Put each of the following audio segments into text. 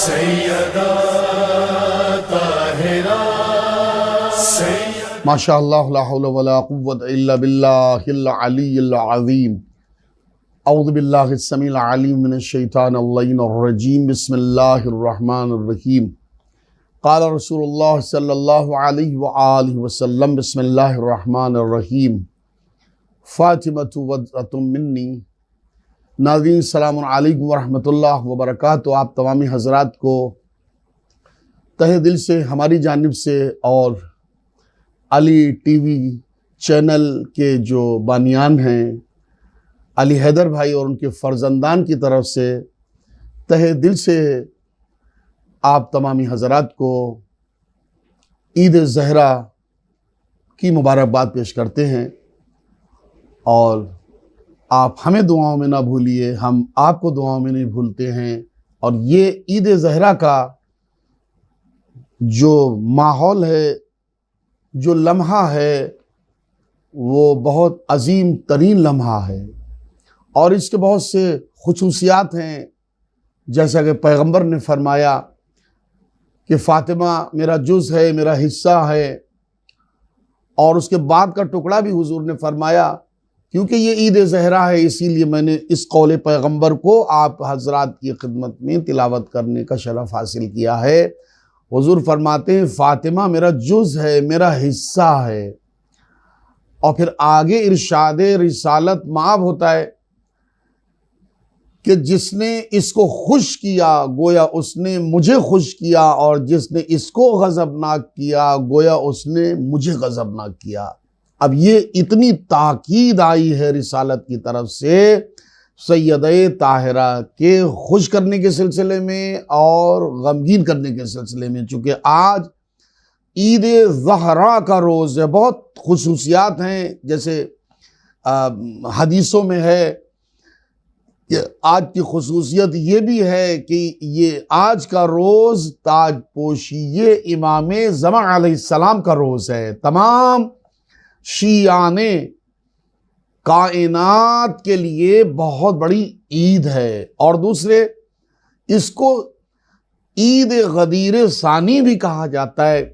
سیدہ طاہرہ ماشاء اللہ لا حول ولا قوت الا باللہ العلی العظیم اعوذ باللہ السمیع العلیم من الشیطان اللعین الرجیم بسم اللہ الرحمن الرحیم قال رسول اللہ صلی اللہ علیہ وآلہ وسلم بسم اللہ الرحمن الرحیم فاطمۃ وضعۃ منی۔ ناظرین السلام علیکم ورحمۃ اللہ وبرکاتہ۔ آپ تمامی حضرات کو تہہ دل سے ہماری جانب سے اور علی ٹی وی چینل کے جو بانیان ہیں علی حیدر بھائی اور ان کے فرزندان کی طرف سے تہہ دل سے آپ تمامی حضرات کو عید زہرا کی مبارکباد پیش کرتے ہیں، اور آپ ہمیں دعاؤں میں نہ بھولیے، ہم آپ کو دعاؤں میں نہیں بھولتے ہیں۔ اور یہ عید زہرا کا جو ماحول ہے، جو لمحہ ہے، وہ بہت عظیم ترین لمحہ ہے، اور اس کے بہت سے خصوصیات ہیں۔ جیسا کہ پیغمبر نے فرمایا کہ فاطمہ میرا جز ہے، میرا حصہ ہے، اور اس کے بعد کا ٹکڑا بھی حضور نے فرمایا کیونکہ یہ عید زہرا ہے، اسی لیے میں نے اس قول پیغمبر کو آپ حضرات کی خدمت میں تلاوت کرنے کا شرف حاصل کیا ہے۔ حضور فرماتے ہیں فاطمہ میرا جز ہے، میرا حصہ ہے، اور پھر آگے ارشاد رسالت مآب ہوتا ہے کہ جس نے اس کو خوش کیا گویا اس نے مجھے خوش کیا، اور جس نے اس کو غضبناک کیا گویا اس نے مجھے غضبناک کیا۔ اب یہ اتنی تاکید آئی ہے رسالت کی طرف سے سیدہ طاہرہ کے خوش کرنے کے سلسلے میں اور غمگین کرنے کے سلسلے میں، چونکہ آج عید زہرا کا روز ہے۔ بہت خصوصیات ہیں، جیسے حدیثوں میں ہے کہ آج کی خصوصیت یہ بھی ہے کہ یہ آج کا روز تاج پوشی امام زمان علیہ السلام کا روز ہے۔ تمام شیعان کائنات کے لیے بہت بڑی عید ہے، اور دوسرے اس کو عید غدیر ثانی بھی کہا جاتا ہے،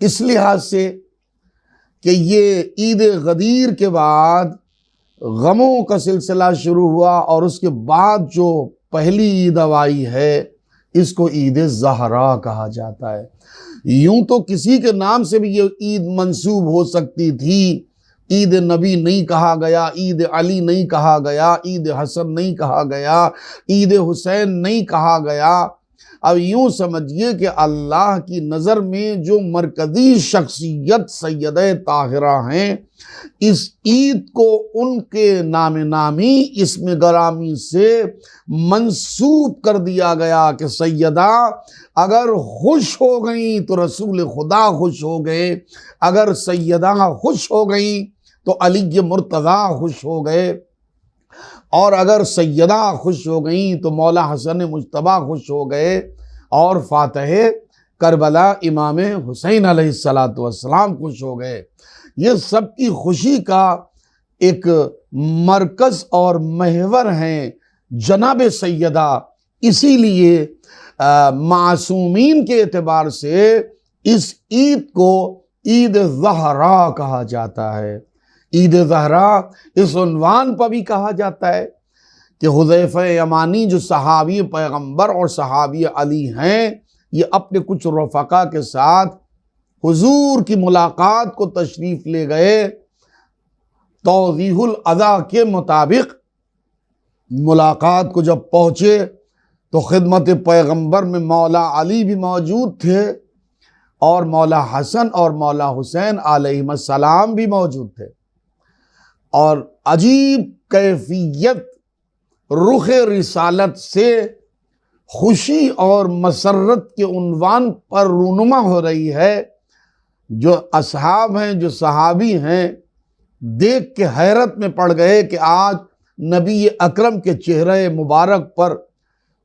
اس لحاظ سے کہ یہ عید غدیر کے بعد غموں کا سلسلہ شروع ہوا، اور اس کے بعد جو پہلی عید آئی ہے اس کو عید زہرا کہا جاتا ہے۔ یوں تو کسی کے نام سے بھی یہ عید منسوب ہو سکتی تھی، عید نبی نہیں کہا گیا، عید علی نہیں کہا گیا، عید حسن نہیں کہا گیا، عید حسین نہیں کہا گیا۔ اب یوں سمجھیے کہ اللہ کی نظر میں جو مرکزی شخصیت سیدہ طاہرہ ہیں، اس عید کو ان کے نام نامی اسم گرامی سے منسوب کر دیا گیا کہ سیدہ اگر خوش ہو گئیں تو رسول خدا خوش ہو گئے، اگر سیدہ خوش ہو گئیں تو علی مرتضیٰ خوش ہو گئے، اور اگر سیدہ خوش ہو گئیں تو مولا حسن مجتبیٰ خوش ہو گئے، اور فاتح کربلا امام حسین علیہ السلام خوش ہو گئے۔ یہ سب کی خوشی کا ایک مرکز اور محور ہیں جناب سیدہ، اسی لیے معصومین کے اعتبار سے اس عید کو عید زہرا کہا جاتا ہے۔ عید زہرا اس عنوان پر بھی کہا جاتا ہے کہ حذیفہ یمانی جو صحابی پیغمبر اور صحابی علی ہیں، یہ اپنے کچھ رفقا کے ساتھ حضور کی ملاقات کو تشریف لے گئے۔ توضیح الاذا کے مطابق ملاقات کو جب پہنچے تو خدمت پیغمبر میں مولا علی بھی موجود تھے، اور مولا حسن اور مولا حسین علیہم السلام بھی موجود تھے، اور عجیب کیفیت رخ رسالت سے خوشی اور مسرت کے عنوان پر رونما ہو رہی ہے۔ جو اصحاب ہیں، جو صحابی ہیں، دیکھ کے حیرت میں پڑ گئے کہ آج نبی اکرم کے چہرے مبارک پر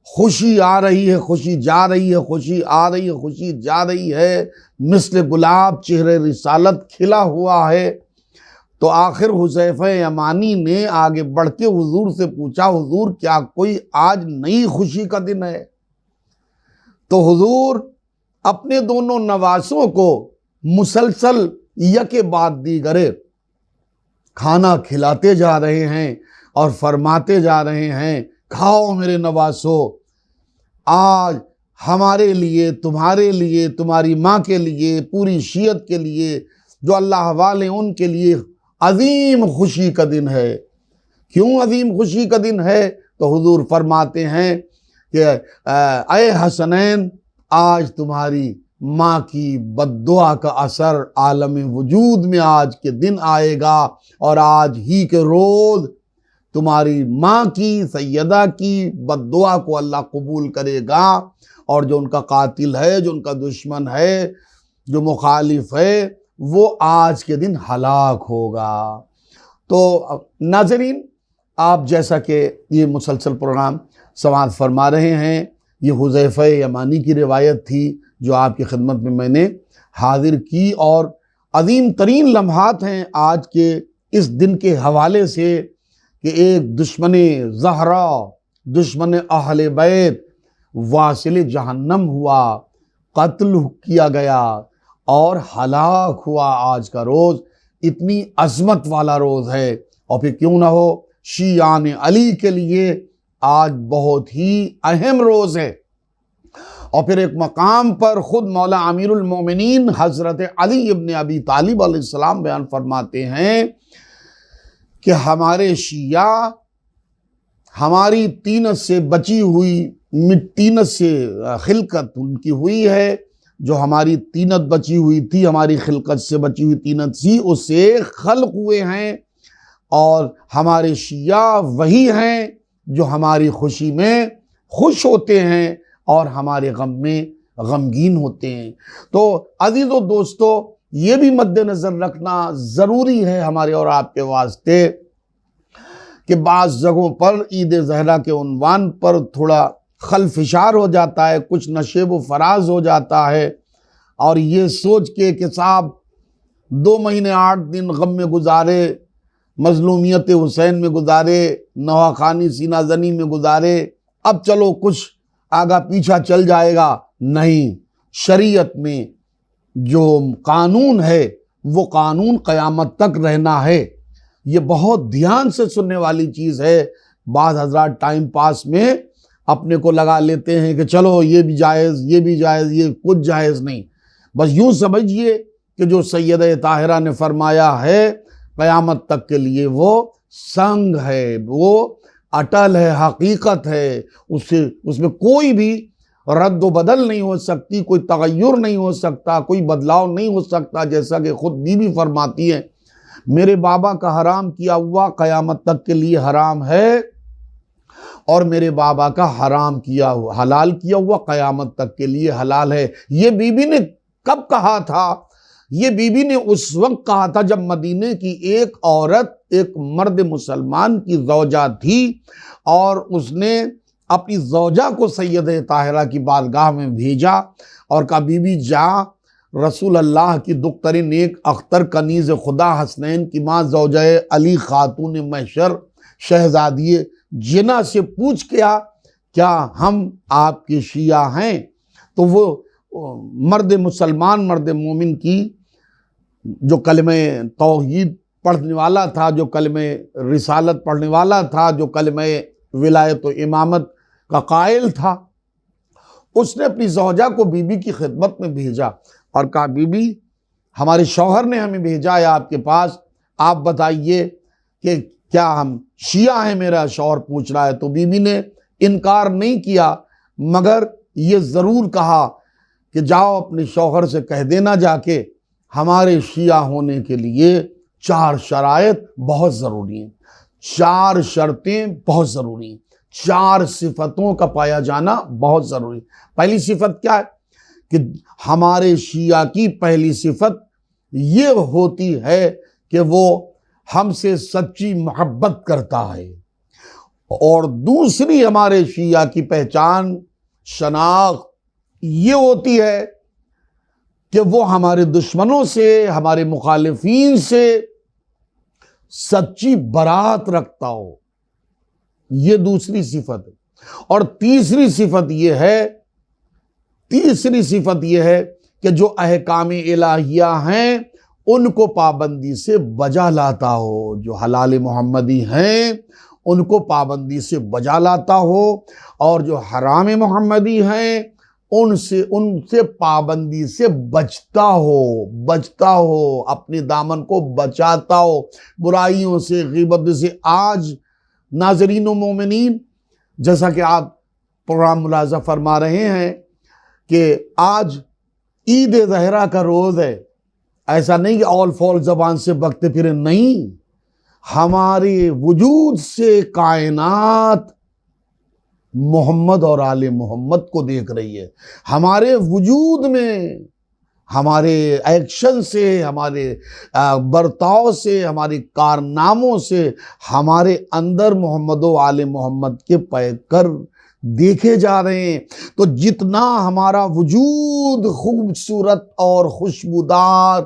خوشی آ رہی ہے، خوشی جا رہی ہے، خوشی آ رہی ہے، خوشی جا رہی ہے، مثل گلاب چہرے رسالت کھلا ہوا ہے۔ تو آخر حذیفہ یمانی نے آگے بڑھ کے حضور سے پوچھا، حضور کیا کوئی آج نئی خوشی کا دن ہے؟ تو حضور اپنے دونوں نواسوں کو مسلسل یکے بعد دیگرے کھانا کھلاتے جا رہے ہیں اور فرماتے جا رہے ہیں، کھاؤ میرے نواسو، آج ہمارے لیے، تمہارے لیے، تمہاری ماں کے لیے، پوری شیعت کے لیے، جو اللہ والے ان کے لیے عظیم خوشی کا دن ہے۔ کیوں عظیم خوشی کا دن ہے؟ تو حضور فرماتے ہیں کہ اے حسنین، آج تمہاری ماں کی بد دعا کا اثر عالم وجود میں آج کے دن آئے گا، اور آج ہی کے روز تمہاری ماں کی، سیدہ کی بد دعا کو اللہ قبول کرے گا، اور جو ان کا قاتل ہے، جو ان کا دشمن ہے، جو مخالف ہے، وہ آج کے دن ہلاک ہوگا۔ تو ناظرین، آپ جیسا کہ یہ مسلسل پروگرام سماعت فرما رہے ہیں، یہ حذیفہ یمانی کی روایت تھی جو آپ کی خدمت میں میں نے حاضر کی، اور عظیم ترین لمحات ہیں آج کے اس دن کے حوالے سے کہ ایک دشمن زہرا، دشمن اہل بیت واصل جہنم ہوا، قتل کیا گیا اور ہلاک ہوا۔ آج کا روز اتنی عظمت والا روز ہے، اور پھر کیوں نہ ہو شیعان علی کے لیے آج بہت ہی اہم روز ہے۔ اور پھر ایک مقام پر خود مولا امیر المومنین حضرت علی ابن ابی طالب علیہ السلام بیان فرماتے ہیں کہ ہمارے شیعہ ہماری طینت سے بچی ہوئی، طینت سے خلقت ان کی ہوئی ہے، جو ہماری طینت بچی ہوئی تھی، ہماری خلقت سے بچی ہوئی طینت سی، اس سے خلق ہوئے ہیں، اور ہمارے شیعہ وہی ہیں جو ہماری خوشی میں خوش ہوتے ہیں اور ہمارے غم میں غمگین ہوتے ہیں۔ تو عزیز و دوستو، یہ بھی مد نظر رکھنا ضروری ہے ہمارے اور آپ کے واسطے کہ بعض جگہوں پر عید زہرا کے عنوان پر تھوڑا خلفشار ہو جاتا ہے، کچھ نشیب و فراز ہو جاتا ہے، اور یہ سوچ کے کہ صاحب 2 مہینے 8 دن غم میں گزارے، مظلومیت حسین میں گزارے، نواخوانی سینہ زنی میں گزارے، اب چلو کچھ آگا پیچھا چل جائے گا۔ نہیں، شریعت میں جو قانون ہے وہ قانون قیامت تک رہنا ہے۔ یہ بہت دھیان سے سننے والی چیز ہے۔ بعض حضرات ٹائم پاس میں اپنے کو لگا لیتے ہیں کہ چلو یہ بھی جائز، یہ بھی جائز، یہ کچھ جائز نہیں۔ بس یوں سمجھیے کہ جو سیدہ طاہرہ نے فرمایا ہے قیامت تک کے لیے وہ سنگ ہے، وہ اٹل ہے، حقیقت ہے، اس میں کوئی بھی رد و بدل نہیں ہو سکتی، کوئی تغیر نہیں ہو سکتا، کوئی بدلاؤ نہیں ہو سکتا۔ جیسا کہ خود بی فرماتی ہیں، میرے بابا کا حرام کیا ہوا قیامت تک کے لیے حرام ہے، اور میرے بابا کا حرام کیا ہوا، حلال کیا ہوا قیامت تک کے لیے حلال ہے۔ یہ بی بی نے کب کہا تھا؟ یہ بی بی نے اس وقت کہا تھا جب مدینے کی ایک عورت ایک مرد مسلمان کی زوجہ تھی، اور اس نے اپنی زوجہ کو سیدہ طاہرہ کی بارگاہ میں بھیجا اور کہا بی بی جا، رسول اللہ کی دختر نیک اختر کنیز خدا حسنین کی ماں زوجہ علی خاتون محشر شہزادی جنا سے پوچھ کیا ہم آپ کے شیعہ ہیں؟ تو وہ مرد مسلمان، مرد مومن کی جو کلمہ توحید پڑھنے والا تھا، جو کلمہ رسالت پڑھنے والا تھا، جو کلمہ ولایت و امامت کا قائل تھا، اس نے اپنی زوجہ کو بی بی کی خدمت میں بھیجا اور کہا بی بی ہمارے شوہر نے ہمیں بھیجا ہے آپ کے پاس، آپ بتائیے کہ کیا ہم شیعہ ہیں؟ میرا شوہر پوچھ رہا ہے۔ تو بی بی نے انکار نہیں کیا، مگر یہ ضرور کہا کہ جاؤ اپنے شوہر سے کہہ دینا جا کے ہمارے شیعہ ہونے کے لیے 4 شرائط بہت ضروری ہیں، 4 شرطیں بہت ضروری ہیں، 4 صفتوں کا پایا جانا بہت ضروری ہے۔ پہلی صفت کیا ہے کہ ہمارے شیعہ کی پہلی صفت یہ ہوتی ہے کہ وہ ہم سے سچی محبت کرتا ہے، اور دوسری ہمارے شیعہ کی پہچان، شناخت یہ ہوتی ہے کہ وہ ہمارے دشمنوں سے، ہمارے مخالفین سے سچی برات رکھتا ہو، یہ دوسری صفت ہے۔ اور تیسری صفت یہ ہے تیسری صفت یہ ہے کہ جو احکام الہیہ ہیں ان کو پابندی سے بجا لاتا ہو، جو حلال محمدی ہیں ان کو پابندی سے بجا لاتا ہو، اور جو حرام محمدی ہیں ان سے پابندی سے بچتا ہو، اپنے دامن کو بچاتا ہو برائیوں سے، غیبت سے۔ آج ناظرین و مومنین، جیسا کہ آپ پروگرام ملاحظہ فرما رہے ہیں کہ آج عید زہرا کا روز ہے، ایسا نہیں کہ اول فول زبان سے بکتے پھرے، نہیں، ہمارے وجود سے کائنات محمد اور آل محمد کو دیکھ رہی ہے، ہمارے وجود میں، ہمارے ایکشن سے، ہمارے برتاؤ سے، ہمارے کارناموں سے ہمارے اندر محمد و آل محمد کے پیکر دیکھے جا رہے ہیں۔ تو جتنا ہمارا وجود خوبصورت اور خوشبودار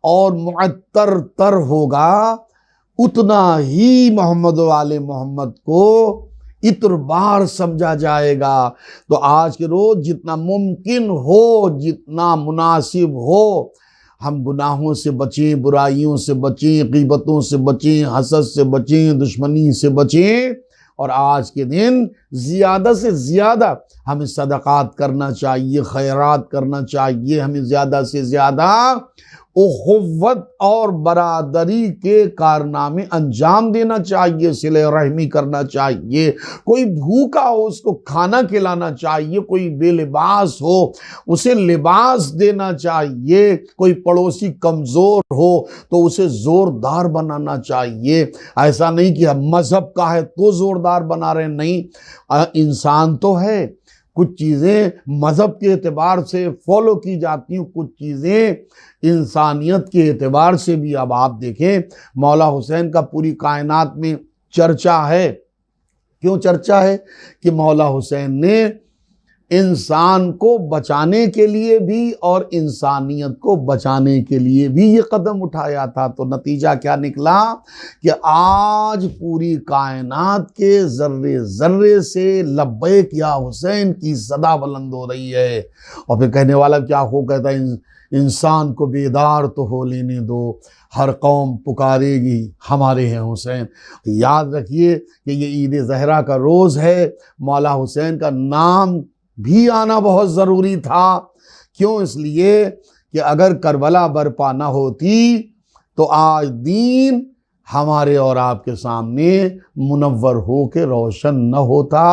اور معطر تر ہوگا، اتنا ہی محمد و آل محمد کو عطر بار سمجھا جائے گا۔ تو آج کے روز جتنا ممکن ہو، جتنا مناسب ہو، ہم گناہوں سے بچیں، برائیوں سے بچیں، غیبتوں سے بچیں، حسد سے بچیں، دشمنی سے بچیں، اور آج کے دن زیادہ سے زیادہ ہمیں صدقات کرنا چاہیے، خیرات کرنا چاہیے، ہمیں زیادہ سے زیادہ اخوت اور برادری کے کارنامے انجام دینا چاہیے، صلہ رحمی کرنا چاہیے، کوئی بھوکا ہو اس کو کھانا کھلانا چاہیے، کوئی بے لباس ہو اسے لباس دینا چاہیے، کوئی پڑوسی کمزور ہو تو اسے زوردار بنانا چاہیے۔ ایسا نہیں کہ مذہب کا ہے تو زوردار بنا رہے، نہیں، انسان تو ہے، کچھ چیزیں مذہب کے اعتبار سے فالو کی جاتی ہیں، کچھ چیزیں انسانیت کے اعتبار سے بھی۔ اب آپ دیکھیں مولا حسین کا پوری کائنات میں چرچا ہے، کیوں چرچا ہے؟ کہ مولا حسین نے انسان کو بچانے کے لیے بھی اور انسانیت کو بچانے کے لیے بھی یہ قدم اٹھایا تھا۔ تو نتیجہ کیا نکلا کہ آج پوری کائنات کے ذرے ذرے سے لبیک یا حسین کی صدا بلند ہو رہی ہے۔ اور پھر کہنے والا کیا ہو کہتا ہے، انسان کو بیدار تو ہو لینے دو، ہر قوم پکارے گی ہمارے ہیں حسین۔ یاد رکھیے کہ یہ عید زہرا کا روز ہے، مولا حسین کا نام بھی آنا بہت ضروری تھا۔ کیوں؟ اس لیے کہ اگر کربلا برپا نہ ہوتی تو آج دین ہمارے اور آپ کے سامنے منور ہو کے روشن نہ ہوتا،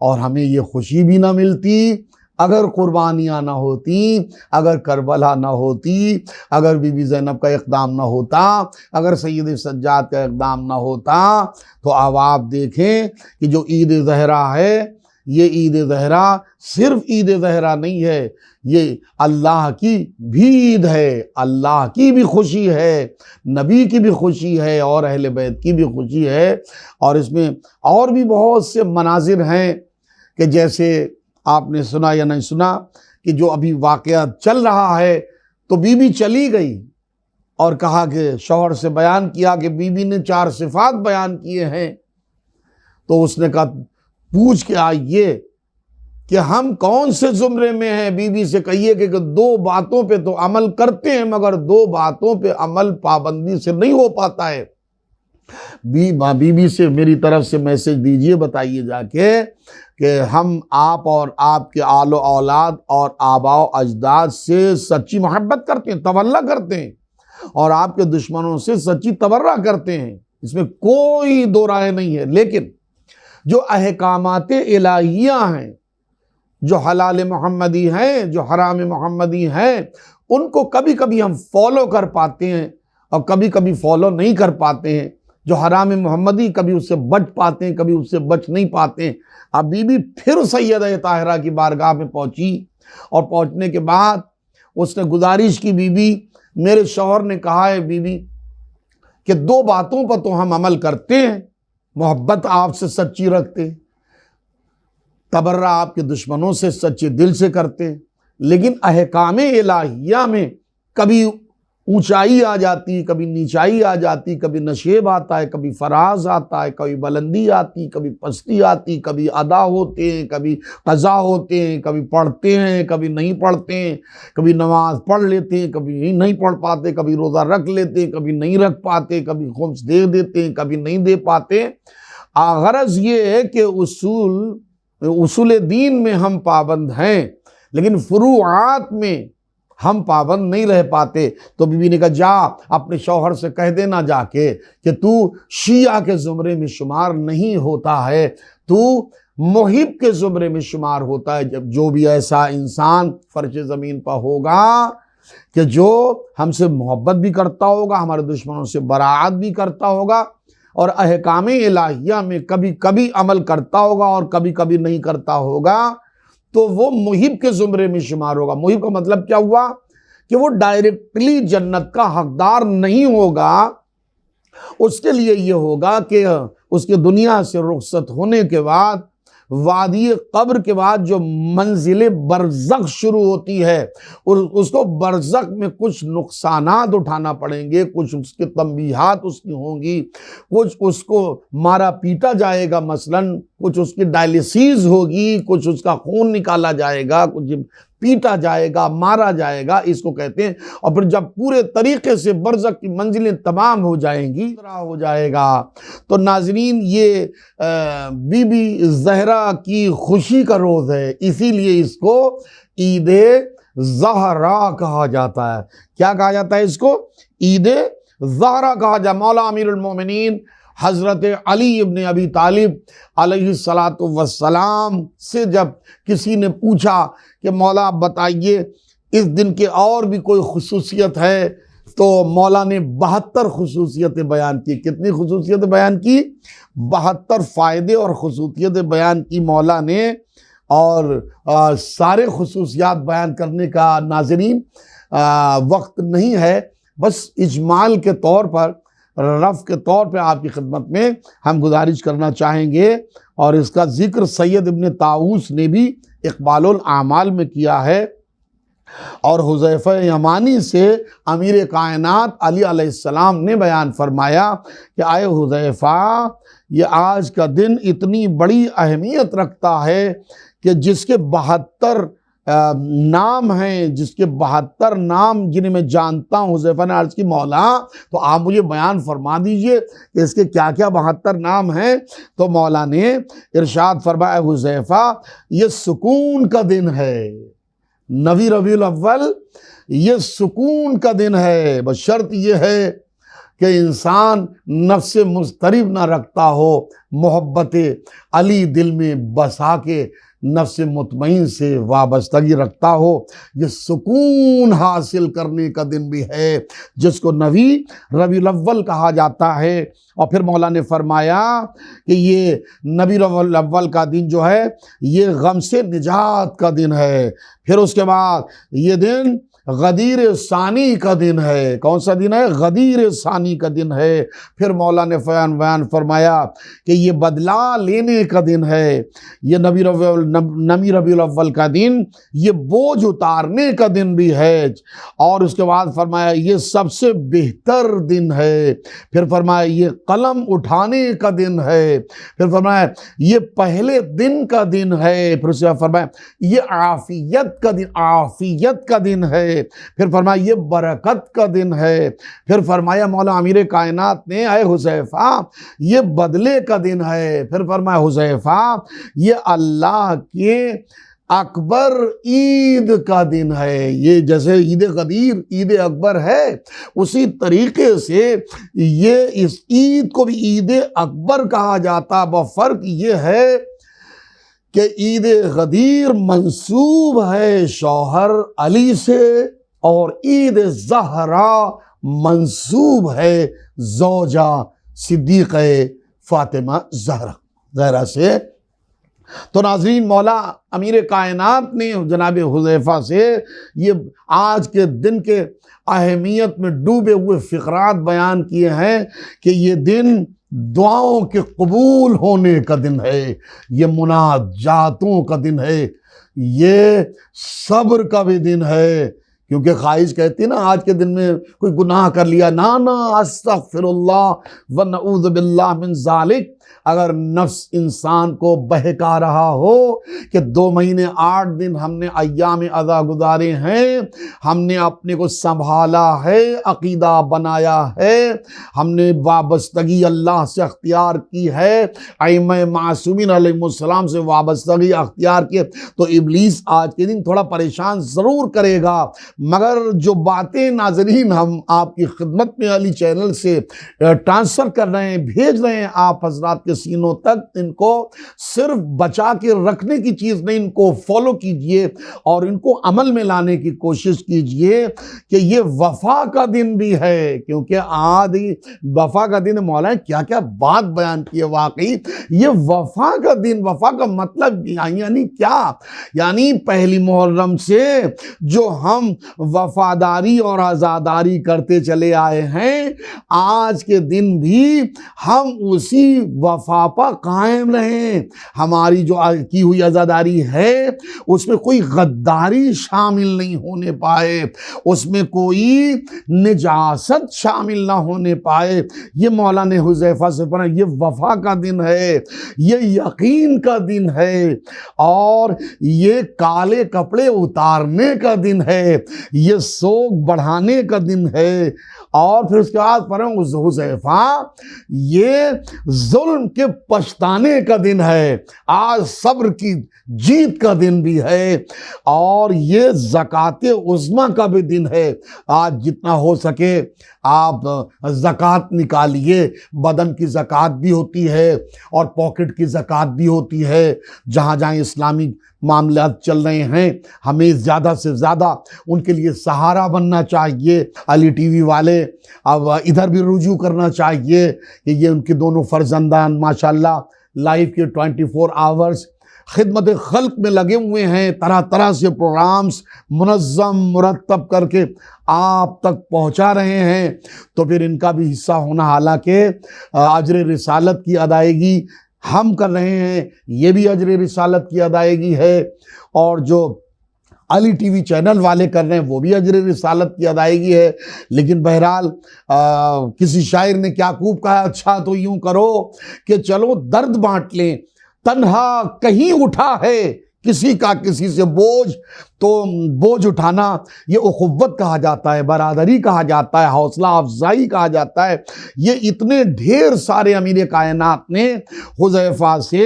اور ہمیں یہ خوشی بھی نہ ملتی اگر قربانیاں نہ ہوتی، اگر کربلا نہ ہوتی، اگر بی بی زینب کا اقدام نہ ہوتا، اگر سید سجاد کا اقدام نہ ہوتا۔ تو اب آپ دیکھیں کہ جو عید زہرا ہے، یہ عید زہرا صرف عید زہرا نہیں ہے، یہ اللہ کی بھی عید ہے، اللہ کی بھی خوشی ہے، نبی کی بھی خوشی ہے، اور اہل بیت کی بھی خوشی ہے۔ اور اس میں اور بھی بہت سے مناظر ہیں کہ جیسے آپ نے سنا یا نہیں سنا کہ جو ابھی واقعہ چل رہا ہے، تو بی بی چلی گئی اور کہا کہ شوہر سے بیان کیا کہ بی بی نے 4 صفات بیان کیے ہیں، تو اس نے کہا پوچھ کے آئیے کہ ہم کون سے زمرے میں ہیں۔ بی بی سے کہیے کہ 2 باتوں پہ تو عمل کرتے ہیں، مگر 2 باتوں پہ عمل پابندی سے نہیں ہو پاتا ہے۔ بی بی سے میری طرف سے میسج دیجئے، بتائیے جا کے کہ ہم آپ اور آپ کے آل و اولاد اور آباء و اجداد سے سچی محبت کرتے ہیں، تولا کرتے ہیں، اور آپ کے دشمنوں سے سچی تبرہ کرتے ہیں، اس میں کوئی دو رائے نہیں ہے۔ لیکن جو احکامات الہیہ ہیں، جو حلال محمدی ہیں، جو حرام محمدی ہیں، ان کو کبھی کبھی ہم فالو کر پاتے ہیں اور کبھی کبھی فالو نہیں کر پاتے ہیں۔ جو حرام محمدی کبھی اس سے بچ پاتے ہیں، کبھی اس سے بچ نہیں پاتے ہیں۔ اب بی بی پھر سیدہ طاہرہ کی بارگاہ میں پہنچی، اور پہنچنے کے بعد اس نے گزارش کی، بی بی میرے شوہر نے کہا ہے بی بی کہ 2 باتوں پر تو ہم عمل کرتے ہیں، محبت آپ سے سچی رکھتے ہیں، تبرہ آپ کے دشمنوں سے سچے دل سے کرتے ہیں، لیکن احکام الہیہ میں کبھی اونچائی آ جاتی، کبھی نیچائی آ جاتی، کبھی نشیب آتا ہے، کبھی فراز آتا ہے، کبھی بلندی آتی، کبھی پستی آتی، کبھی ادا ہوتے ہیں، کبھی قضا ہوتے ہیں، کبھی پڑھتے ہیں، کبھی نہیں پڑھتے ہیں، کبھی نماز پڑھ لیتے ہیں، کبھی نہیں پڑھ پاتے، کبھی روزہ رکھ لیتے ہیں، کبھی نہیں رکھ پاتے، کبھی خمس دے دیتے ہیں، کبھی نہیں دے پاتے۔ غرض یہ ہے کہ اصول دین میں ہم پابند ہیں، لیکن فروعات میں ہم پابند نہیں رہ پاتے۔ تو بی بی نے کہا جا اپنے شوہر سے کہہ دینا جا کے کہ تو شیعہ کے زمرے میں شمار نہیں ہوتا ہے، تو محب کے زمرے میں شمار ہوتا ہے۔ جب جو بھی ایسا انسان فرش زمین پر ہوگا کہ جو ہم سے محبت بھی کرتا ہوگا، ہمارے دشمنوں سے براعت بھی کرتا ہوگا، اور احکام الہیہ میں کبھی کبھی عمل کرتا ہوگا اور کبھی کبھی نہیں کرتا ہوگا، تو وہ محب کے زمرے میں شمار ہوگا۔ محب کا مطلب کیا ہوا کہ وہ ڈائریکٹلی جنت کا حقدار نہیں ہوگا، اس کے لیے یہ ہوگا کہ اس کے دنیا سے رخصت ہونے کے بعد وادی قبر کے بعد جو منزل برزخ شروع ہوتی ہے، اور اس کو برزخ میں کچھ نقصانات اٹھانا پڑیں گے، کچھ اس کے تنبیہات اس کی ہوں گی، کچھ اس کو مارا پیٹا جائے گا، مثلاً کچھ اس کی ڈائلیسیز ہوگی، کچھ اس کا خون نکالا جائے گا، کچھ پیٹا جائے گا، مارا جائے گا، اس کو کہتے ہیں۔ اور پھر جب پورے طریقے سے برزخ کی منزلیں تمام ہو جائیں گی، ہو جائے گا، تو ناظرین یہ بی بی زہرا کی خوشی کا روز ہے، اسی لیے اس کو عید زہرا کہا جاتا ہے۔ کیا کہا جاتا ہے اس کو؟ عید زہرا کہا جاتا ہے۔ مولا امیر المومنین حضرت علی ابن ابی طالب علیہ السلام سے جب کسی نے پوچھا کہ مولا آپ بتائیے اس دن کے اور بھی کوئی خصوصیت ہے، تو مولا نے 72 خصوصیتیں بیان کی۔ کتنی خصوصیتیں بیان کی؟ 72 فائدے اور خصوصیتیں بیان کی مولا نے، اور سارے خصوصیات بیان کرنے کا ناظرین وقت نہیں ہے، بس اجمال کے طور پر، رف کے طور پہ آپ کی خدمت میں ہم گزارش کرنا چاہیں گے، اور اس کا ذکر سید ابن طاؤس نے بھی اقبال الاعمال میں کیا ہے، اور حذیفہ یمانی سے امیر کائنات علی علیہ السلام نے بیان فرمایا کہ آئے حذیفہ، یہ آج کا دن اتنی بڑی اہمیت رکھتا ہے کہ جس کے 72 نام ہیں، جس کے 72 نام جنہیں میں جانتا ہوں۔ حذیفہ نے عرض کی مولا تو آپ مجھے بیان فرما دیجئے کہ اس کے کیا کیا 72 نام ہیں؟ تو مولا نے ارشاد فرمایا حذیفہ یہ سکون کا دن ہے، نویں ربیع الاول یہ سکون کا دن ہے، بس شرط یہ ہے کہ انسان نفس مضطرب نہ رکھتا ہو، محبت علی دل میں بسا کے نفس مطمئن سے وابستگی رکھتا ہو۔ یہ سکون حاصل کرنے کا دن بھی ہے جس کو نویں ربیع الاول کہا جاتا ہے۔ اور پھر مولا نے فرمایا کہ یہ نویں ربیع الاول کا دن جو ہے یہ غم سے نجات کا دن ہے۔ پھر اس کے بعد یہ دن غدیر ثانی کا دن ہے۔ کون سا دن ہے؟ غدیر ثانی کا دن ہے۔ پھر مولا نے بیان فرمایا کہ یہ بدلہ لینے کا دن ہے۔ یہ نویں ربیع الاول کا دن یہ بوجھ اتارنے کا دن بھی ہے۔ اور اس کے بعد فرمایا یہ سب سے بہتر دن ہے۔ پھر فرمایا یہ قلم اٹھانے کا دن ہے۔ پھر فرمایا یہ پہلے دن کا دن ہے۔ پھر اس کے بعد فرمایا یہ عافیت کا دن ہے۔ پھر فرمایا یہ برکت کا دن ہے۔ پھر فرمایا مولا امیر کائنات نے اے حذیفہ یہ بدلے کا دن ہے۔ پھر فرمایا حذیفہ یہ اللہ کے اکبر عید کا دن ہے۔ یہ جیسے عید غدیر عید اکبر ہے، اسی طریقے سے یہ اس عید کو بھی عید اکبر کہا جاتا۔ فرق یہ ہے کہ عید غدیر منسوب ہے شوہر علی سے، اور عید زہرا منسوب ہے زوجہ صدیقہ فاطمہ زہرا سے۔ تو ناظرین مولا امیر کائنات نے جناب حذیفہ سے یہ آج کے دن کے اہمیت میں ڈوبے ہوئے فقرات بیان کیے ہیں کہ یہ دن دعاؤں کے قبول ہونے کا دن ہے، یہ مناجاتوں کا دن ہے، یہ صبر کا بھی دن ہے، کیونکہ خواہش کہتی ہے نا آج کے دن میں کوئی گناہ کر لیا، نا استغفر اللہ ونعوذ باللہ من ذالک۔ اگر نفس انسان کو بہکا رہا ہو کہ 2 مہینے 8 دن ہم نے ایام ادا گزارے ہیں، ہم نے اپنے کو سنبھالا ہے، عقیدہ بنایا ہے، ہم نے وابستگی اللہ سے اختیار کی ہے، ائمہ معصومین علیہ السلام سے وابستگی اختیار کی، تو ابلیس آج کے دن تھوڑا پریشان ضرور کرے گا۔ مگر جو باتیں ناظرین ہم آپ کی خدمت میں علی چینل سے ٹرانسفر کر رہے ہیں، بھیج رہے ہیں آپ حضرات کے سینوں تک، ان کو صرف بچا کے رکھنے کی چیز نہیں، ان کو فالو کیجئے اور ان کو عمل میں لانے کی کوشش کیجئے کہ یہ وفا کا دن بھی ہے، کیونکہ آج وفا کا دن مولانا کیا کیا بات بیان کی ہے، واقعی یہ وفا کا دن، وفا کا مطلب یعنی کیا؟ یعنی پہلی محرم سے جو ہم وفاداری اور عزاداری کرتے چلے آئے ہیں، آج کے دن بھی ہم اسی وفا پر قائم رہیں، ہماری جو کی ہوئی عزاداری ہے اس میں کوئی غداری شامل نہیں ہونے پائے، اس میں کوئی نجاست شامل نہ ہونے پائے۔ یہ مولانا حذیفہ سے پڑھا، یہ وفا کا دن ہے، یہ یقین کا دن ہے، اور یہ کالے کپڑے اتارنے کا دن ہے، یہ سوگ بڑھانے کا دن ہے۔ اور پھر اس کے بعد پڑھیں حذیفہ، یہ ظلم کے پچھتانے کا دن ہے، آج صبر کی جیت کا دن بھی ہے، اور یہ زکوٰۃ عظمیٰ کا بھی دن ہے۔ آج جتنا ہو سکے آپ زکوٰۃ نکالیے، بدن کی زکوٰۃ بھی ہوتی ہے اور پاکٹ کی زکوٰۃ بھی ہوتی ہے۔ جہاں جہاں اسلامی معاملات چل رہے ہیں، ہمیں زیادہ سے زیادہ ان کے لیے سہارا بننا چاہیے۔ علی ٹی وی والے اب ادھر بھی رجوع کرنا چاہیے کہ یہ ان کے دونوں فرزندان ماشاءاللہ لائف کے 24 آورز خدمت خلق میں لگے ہوئے ہیں، طرح طرح سے پروگرامز منظم مرتب کر کے آپ تک پہنچا رہے ہیں، تو پھر ان کا بھی حصہ ہونا، حالانکہ اجر رسالت کی ادائیگی ہم کر رہے ہیں، یہ بھی اجر رسالت کی ادائیگی ہے، اور جو علی ٹی وی چینل والے کر رہے ہیں وہ بھی اجر رسالت کی ادائیگی ہے۔ لیکن بہرحال کسی شاعر نے کیا خوب کہا، اچھا تو یوں کرو کہ چلو درد بانٹ لیں، تنہا کہیں اٹھا ہے کسی کا کسی سے بوجھ، تو بوجھ اٹھانا یہ اخوت کہا جاتا ہے، برادری کہا جاتا ہے، حوصلہ افزائی کہا جاتا ہے۔ یہ اتنے ڈھیر سارے امیر کائنات نے حذیفہ سے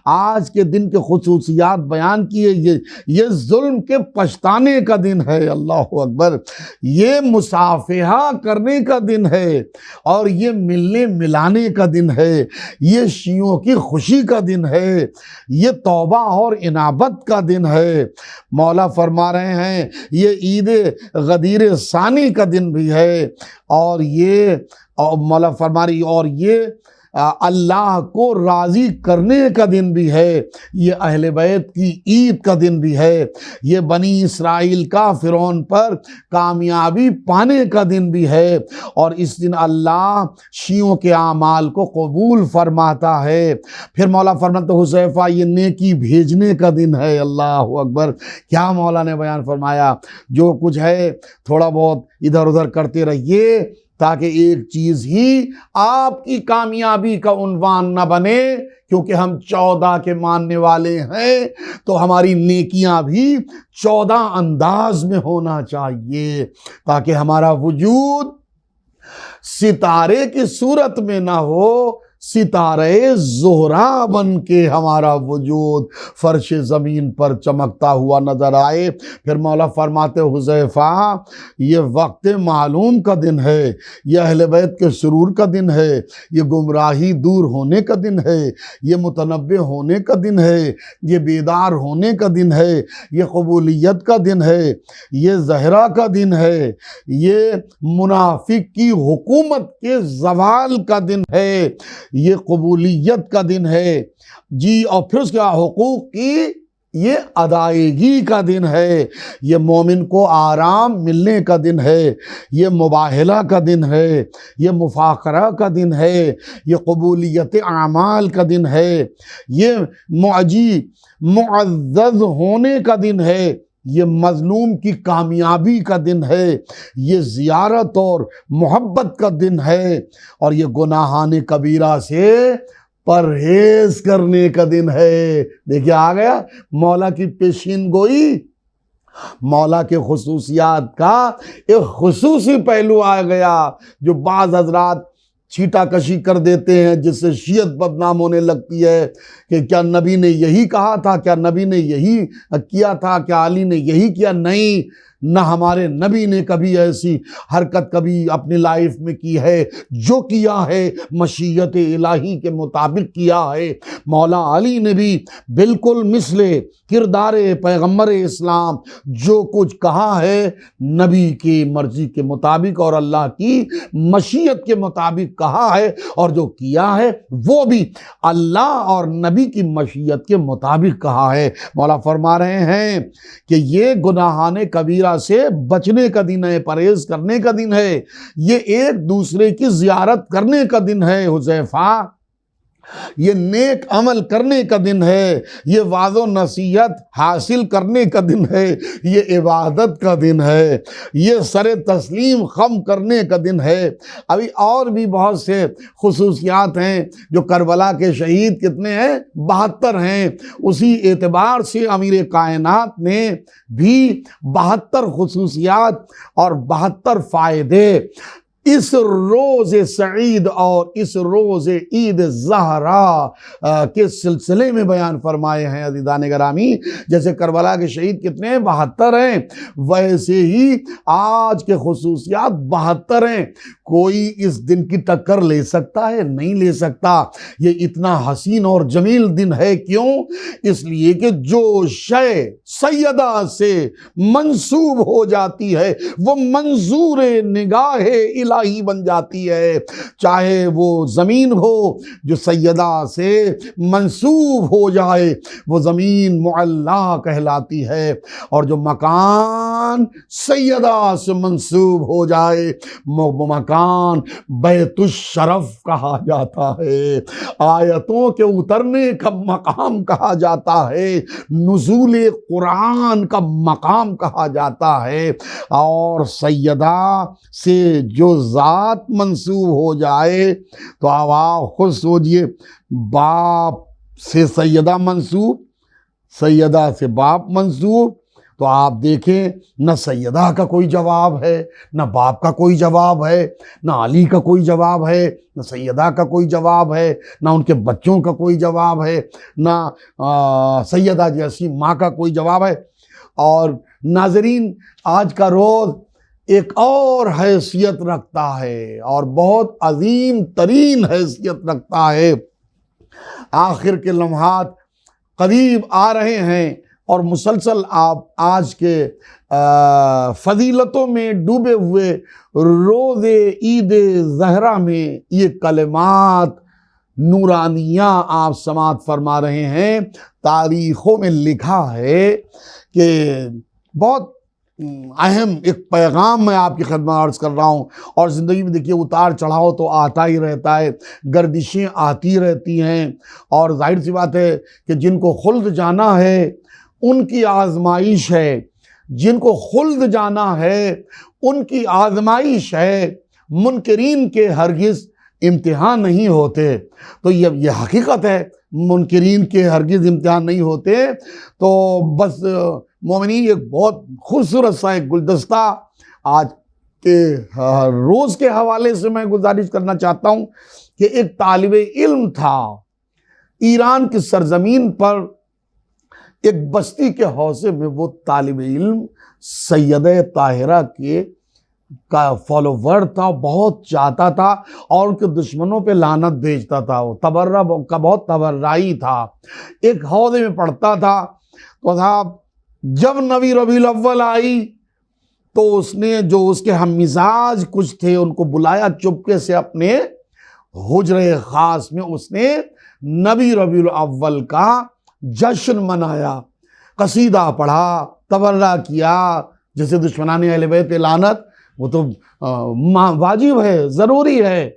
آج کے دن کے خصوصیات بیان کیے۔ یہ ظلم کے پچھتانے کا دن ہے، اللہ اکبر، یہ مصافحہ کرنے کا دن ہے، اور یہ ملنے ملانے کا دن ہے، یہ شیعوں کی خوشی کا دن ہے، یہ توبہ اور انابت کا دن ہے۔ مولا فرما رہے ہیں یہ عید غدیر ثانی کا دن بھی ہے، اور یہ مولا فرما رہی اور یہ اللہ کو راضی کرنے کا دن بھی ہے، یہ اہل بیت کی عید کا دن بھی ہے، یہ بنی اسرائیل کا فرعون پر کامیابی پانے کا دن بھی ہے، اور اس دن اللہ شیعوں کے اعمال کو قبول فرماتا ہے۔ پھر مولا فرماتا حذیفہ یہ نیکی بھیجنے کا دن ہے، اللہ اکبر، کیا مولا نے بیان فرمایا، جو کچھ ہے تھوڑا بہت ادھر ادھر کرتے رہیے، تاکہ ایک چیز ہی آپ کی کامیابی کا عنوان نہ بنے، کیونکہ ہم 14 کے ماننے والے ہیں، تو ہماری نیکیاں بھی 14 انداز میں ہونا چاہیے، تاکہ ہمارا وجود ستارے کی صورت میں نہ ہو، ستارے زہرا بن کے ہمارا وجود فرش زمین پر چمکتا ہوا نظر آئے۔ پھر مولا فرماتے حذیفہ یہ وقت معلوم کا دن ہے، یہ اہل بیت کے سرور کا دن ہے، یہ گمراہی دور ہونے کا دن ہے، یہ متنبہ ہونے کا دن ہے، یہ بیدار ہونے کا دن ہے، یہ قبولیت کا دن ہے، یہ زہرہ کا دن ہے، یہ منافق کی حکومت کے زوال کا دن ہے، یہ قبولیت کا دن ہے جی، اور پھر اس کے حقوق کی یہ ادائیگی کا دن ہے، یہ مومن کو آرام ملنے کا دن ہے، یہ مباہلہ کا دن ہے، یہ مفاخرہ کا دن ہے، یہ قبولیت اعمال کا دن ہے، یہ معزز ہونے کا دن ہے، یہ مظلوم کی کامیابی کا دن ہے، یہ زیارت اور محبت کا دن ہے، اور یہ گناہان کبیرہ سے پرہیز کرنے کا دن ہے۔ دیکھیے آ گیا مولا کی پیشین گوئی، مولا کے خصوصیات کا ایک خصوصی پہلو آ گیا جو بعض حضرات چھیٹا کشی کر دیتے ہیں، جس سے شیعت بدنام ہونے لگتی ہے کہ کیا نبی نے یہی کہا تھا، کیا نبی نے یہی کیا تھا، کیا علی نے یہی کیا؟ نہیں، نہ ہمارے نبی نے کبھی ایسی حرکت کبھی اپنی لائف میں کی ہے، جو کیا ہے مشیت الہی کے مطابق کیا ہے۔ مولا علی نے بھی بالکل مثل کردار پیغمبر اسلام جو کچھ کہا ہے نبی کی مرضی کے مطابق اور اللہ کی مشیت کے مطابق کہا ہے، اور جو کیا ہے وہ بھی اللہ اور نبی کی مشیت کے مطابق کہا ہے۔ مولا فرما رہے ہیں کہ یہ گناہان کبیرہ سے بچنے کا دن ہے، پرہیز کرنے کا دن ہے، یہ ایک دوسرے کی زیارت کرنے کا دن ہے حذیفہ، یہ نیک عمل کرنے کا دن ہے، یہ وعظ و نصیحت حاصل کرنے کا دن ہے، یہ عبادت کا دن ہے، یہ سر تسلیم خم کرنے کا دن ہے۔ ابھی اور بھی بہت سے خصوصیات ہیں جو کربلا کے شہید کتنے ہیں؟ 72 ہیں۔ اسی اعتبار سے امیر کائنات نے بھی 72 خصوصیات اور 72 فائدے اس روز سعید اور اس روز عید زہرا کے سلسلے میں بیان فرمائے ہیں عزیزان گرامی۔ جیسے کربلا کے شہید کتنے ہیں؟ 72 ہیں، ویسے ہی آج کے خصوصیات 72 ہیں۔ کوئی اس دن کی ٹکر لے سکتا ہے؟ نہیں لے سکتا۔ یہ اتنا حسین اور جمیل دن ہے، کیوں؟ اس لیے کہ جو شے سیدہ سے منسوب ہو جاتی ہے وہ منظور نگاہ الہی بن جاتی ہے، چاہے وہ زمین ہو جو سیدہ سے منسوب ہو جائے وہ زمین معلیٰ کہلاتی ہے، اور جو مکان سیدہ سے منسوب ہو جائے وہ مکان بیت الشرف کہا جاتا ہے، آیتوں کے اترنے کا مقام کہا جاتا ہے، نزول قرآن کا مقام کہا جاتا ہے، اور سیدہ سے جو ذات منسوب ہو جائے تو آپ خود سوچئے، باپ سے سیدہ منسوب، سیدہ سے باپ منسوب، تو آپ دیکھیں نہ سیدہ کا کوئی جواب ہے، نہ باپ کا کوئی جواب ہے، نہ علی کا کوئی جواب ہے، نہ سیدہ کا کوئی جواب ہے، نہ ان کے بچوں کا کوئی جواب ہے، نہ سیدہ جیسی ماں کا کوئی جواب ہے۔ اور ناظرین، آج کا روز ایک اور حیثیت رکھتا ہے اور بہت عظیم ترین حیثیت رکھتا ہے۔ آخر کے لمحات قریب آ رہے ہیں اور مسلسل آپ آج کے فضیلتوں میں ڈوبے ہوئے روز عید زہرا میں یہ کلمات نورانیہ آپ سماعت فرما رہے ہیں۔ تاریخوں میں لکھا ہے کہ بہت اہم ایک پیغام میں آپ کی خدمت عرض کر رہا ہوں، اور زندگی میں دیکھیے اتار چڑھاؤ تو آتا ہی رہتا ہے، گردشیں آتی رہتی ہیں، اور ظاہر سی بات ہے کہ جن کو خلد جانا ہے ان کی آزمائش ہے، جن کو خلد جانا ہے ان کی آزمائش ہے، منکرین کے ہرگز امتحان نہیں ہوتے۔ تو یہ حقیقت ہے، منکرین کے ہرگز امتحان نہیں ہوتے۔ تو بس مومنین، ایک بہت خوبصورت سا ایک گلدستہ آج کے روز کے حوالے سے میں گزارش کرنا چاہتا ہوں کہ ایک طالب علم تھا ایران کی سرزمین پر، ایک بستی کے حوضے میں وہ طالب علم سیدہ طاہرہ کا فالوور تھا، بہت چاہتا تھا اور ان کے دشمنوں پہ لعنت بھیجتا تھا، وہ تبرہ کا بہت تبرعی تھا۔ ایک حوضے میں پڑھتا تھا، تو صاحب جب نویں ربیع الاول آئی تو اس نے جو اس کے ہم مزاج کچھ تھے ان کو بلایا چپکے سے اپنے حجرے خاص میں، اس نے نویں ربیع الاول کا جشن منایا، قصیدہ پڑھا، تبرہ کیا۔ جیسے دشمنان اہل بیت لعنت، وہ تو واجب ہے، ضروری ہے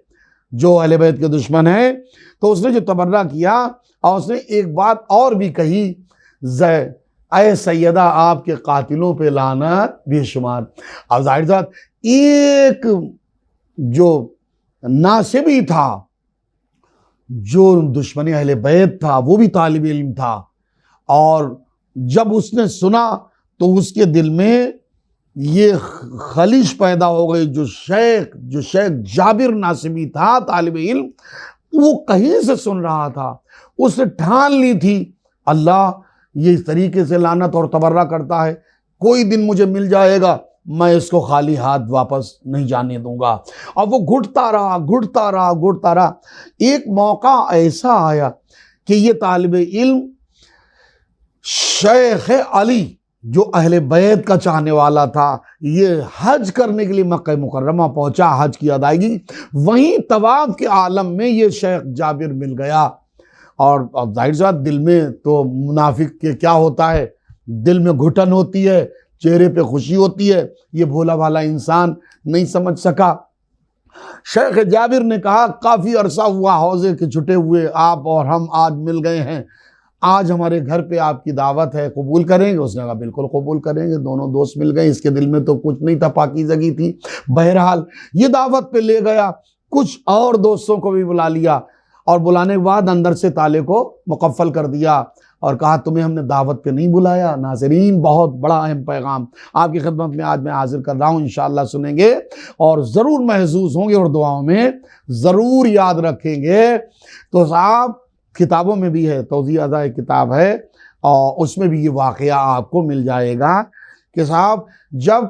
جو اہل بیت کے دشمن ہیں۔ تو اس نے جو تبرہ کیا، اور اس نے ایک بات اور بھی کہی، اے سیدہ آپ کے قاتلوں پہ لعنت بے شمار۔ اب ظاہر ذات ایک جو ناصبی تھا، جو دشمن اہل بیت تھا، وہ بھی طالب علم تھا، اور جب اس نے سنا تو اس کے دل میں یہ خلش پیدا ہو گئی۔ جو شیخ جابر ناصبی تھا طالب علم، وہ کہیں سے سن رہا تھا، اس نے ٹھان لی تھی اللہ یہ اس طریقے سے لعنت اور تبرہ کرتا ہے، کوئی دن مجھے مل جائے گا میں اس کو خالی ہاتھ واپس نہیں جانے دوں گا۔ اور وہ گھٹتا رہا۔ ایک موقع ایسا آیا کہ یہ طالب علم شیخ علی جو اہل بیت کا چاہنے والا تھا، یہ حج کرنے کے لیے مکہ مکرمہ پہنچا، حج کی ادائیگی، وہیں طواف کے عالم میں یہ شیخ جابر مل گیا۔ اور اب ظاہر ذات دل میں تو منافق کے کیا ہوتا ہے، دل میں گھٹن ہوتی ہے، چہرے پہ خوشی ہوتی ہے، یہ بھولا بھالا انسان نہیں سمجھ سکا۔ شیخ جابر نے کہا کافی عرصہ ہوا حوضے کے چھٹے ہوئے، آپ اور ہم آج مل گئے ہیں، آج ہمارے گھر پہ آپ کی دعوت ہے، قبول کریں گے؟ اس نے کہا بالکل قبول کریں گے۔ دونوں دوست مل گئے، اس کے دل میں تو کچھ نہیں تھا، پاکیزگی تھی۔ بہرحال یہ دعوت پہ لے گیا، کچھ اور دوستوں کو بھی بلا لیا، اور بلانے کے بعد اندر سے تالے کو مقفل کر دیا اور کہا تمہیں ہم نے دعوت پہ نہیں بلایا۔ ناظرین، بہت بڑا اہم پیغام آپ کی خدمت میں آج میں حاضر کر رہا ہوں، انشاءاللہ سنیں گے اور ضرور محظوظ ہوں گے اور دعاؤں میں ضرور یاد رکھیں گے۔ تو صاحب کتابوں میں بھی ہے، توضیح اداء کتاب ہے، اور اس میں بھی یہ واقعہ آپ کو مل جائے گا کہ صاحب جب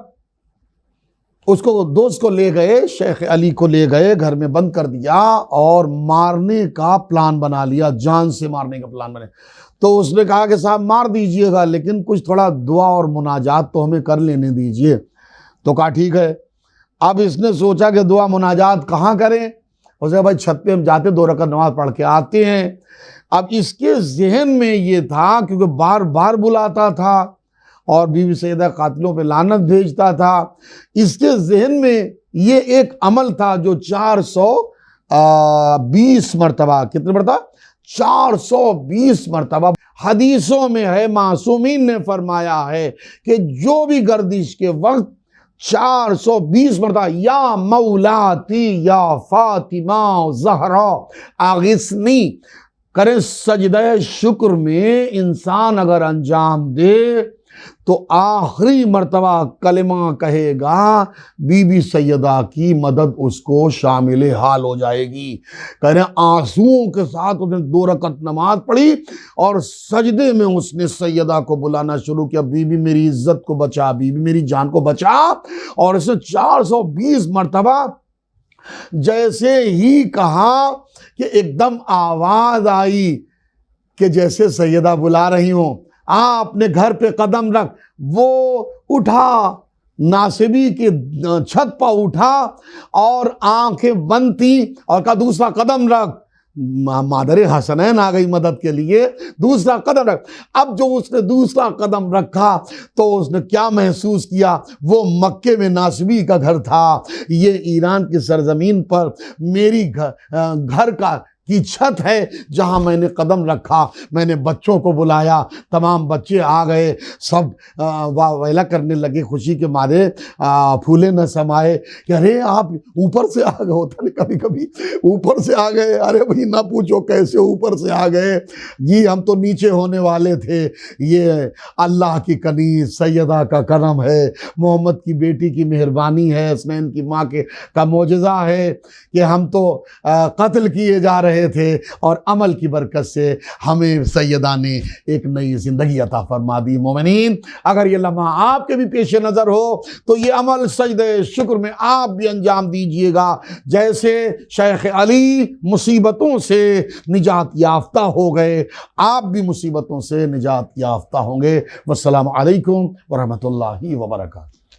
اس کو دوست کو لے گئے، شیخ علی کو لے گئے، گھر میں بند کر دیا اور مارنے کا پلان بنا لیا، جان سے مارنے کا پلان بنا۔ تو اس نے کہا کہ صاحب مار دیجئے گا لیکن کچھ تھوڑا دعا اور مناجات تو ہمیں کر لینے دیجئے۔ تو کہا ٹھیک ہے۔ اب اس نے سوچا کہ دعا مناجات کہاں کریں؟ اس نے کہا بھائی چھت پہ ہم جاتے 2 رکعت نماز پڑھ کے آتے ہیں۔ اب اس کے ذہن میں یہ تھا، کیونکہ بار بار بلاتا تھا اور بیوی سیدہ قاتلوں پہ لعنت بھیجتا تھا، اس کے ذہن میں یہ ایک عمل تھا جو 420 مرتبہ، کتنے مرتبہ؟ 420 مرتبہ حدیثوں میں ہے، معصومین نے فرمایا ہے کہ جو بھی گردش کے وقت 420 مرتبہ یا مولاتی یا فاطمہ زہرا اغثنی کریں، سجدہ شکر میں انسان اگر انجام دے تو آخری مرتبہ کلمہ کہے گا، بی بی سیدہ کی مدد اس کو شامل حال ہو جائے گی۔ کہہ رہے ہیں آنسوؤں کے ساتھ اس نے 2 رکعت نماز پڑھی اور سجدے میں اس نے سیدہ کو بلانا شروع کیا، بی بی میری عزت کو بچا، بی بی میری جان کو بچا۔ اور اس نے 420 مرتبہ جیسے ہی کہا کہ ایک دم آواز آئی کہ جیسے سیدہ بلا رہی ہوں، اپنے گھر پہ قدم رکھ۔ وہ اٹھا، ناصبی کی چھت پہ اٹھا اور آنکھیں بند تھی اور کہا دوسرا قدم رکھ۔ مادر حسنین آ گئی مدد کے لیے، دوسرا قدم رکھ۔ اب جو اس نے دوسرا قدم رکھا تو اس نے کیا محسوس کیا؟ وہ مکے میں ناصبی کا گھر تھا، یہ ایران کی سرزمین پر میری گھر کی چھت ہے جہاں میں نے قدم رکھا۔ میں نے بچوں کو بلایا، تمام بچے آ گئے، سب واہ ویلا کرنے لگے، خوشی کے مارے پھولے نہ سمائے کہ ارے آپ اوپر سے آ گئے، ہوتا نہیں کبھی کبھی اوپر سے آ گئے، ارے بھائی نہ پوچھو کیسے اوپر سے آ گئے جی، ہم تو نیچے ہونے والے تھے، یہ اللہ کی کنیز سیدہ کا کرم ہے، محمد کی بیٹی کی مہربانی ہے، حسنین کی ماں کا معجزہ ہے کہ ہم تو قتل کیے جا رہے تھے اور عمل کی برکت سے ہمیں سیدہ نے ایک نئی زندگی عطا فرما دی۔ مومنین، اگر یہ لمحہ آپ کے بھی پیش نظر ہو تو یہ عمل سجدہ شکر میں آپ بھی انجام دیجئے گا، جیسے شیخ علی مصیبتوں سے نجات یافتہ ہو گئے، آپ بھی مصیبتوں سے نجات یافتہ ہوں گے۔ والسلام علیکم ورحمۃ اللہ وبرکاتہ۔